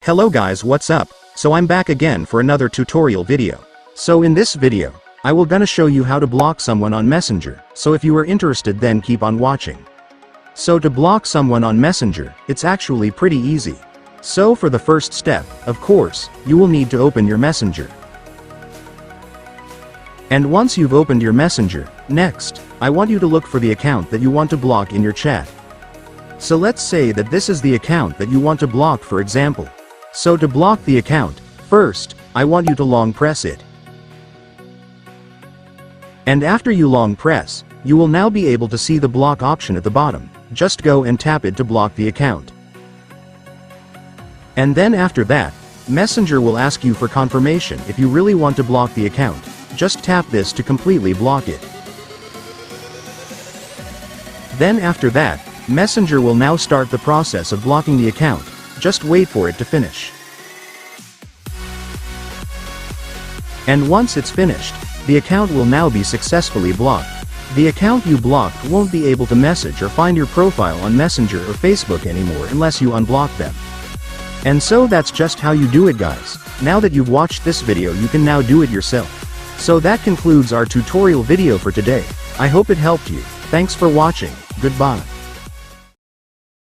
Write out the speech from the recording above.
Hello guys, what's up? So I'm back again for another tutorial video. So in this video, I will gonna show you how to block someone on Messenger, so if you are interested then keep on watching. So to block someone on Messenger, it's actually pretty easy. So for the first step, of course, you will need to open your Messenger. And once you've opened your Messenger, next, I want you to look for the account that you want to block in your chat. So let's say that this is the account that you want to block, for example. So to block the account, first, I want you to long press it. And after you long press, you will now be able to see the block option at the bottom. Just go and tap it to block the account. And then after that, Messenger will ask you for confirmation if you really want to block the account. Just tap this to completely block it. Then after that, Messenger will now start the process of blocking the account. Just wait for it to finish. And once it's finished, the account will now be successfully blocked. The account you blocked won't be able to message or find your profile on Messenger or Facebook anymore unless you unblock them. And so that's just how you do it, guys. Now that you've watched this video, you can now do it yourself. So that concludes our tutorial video for today. I hope it helped you. Thanks for watching. Goodbye.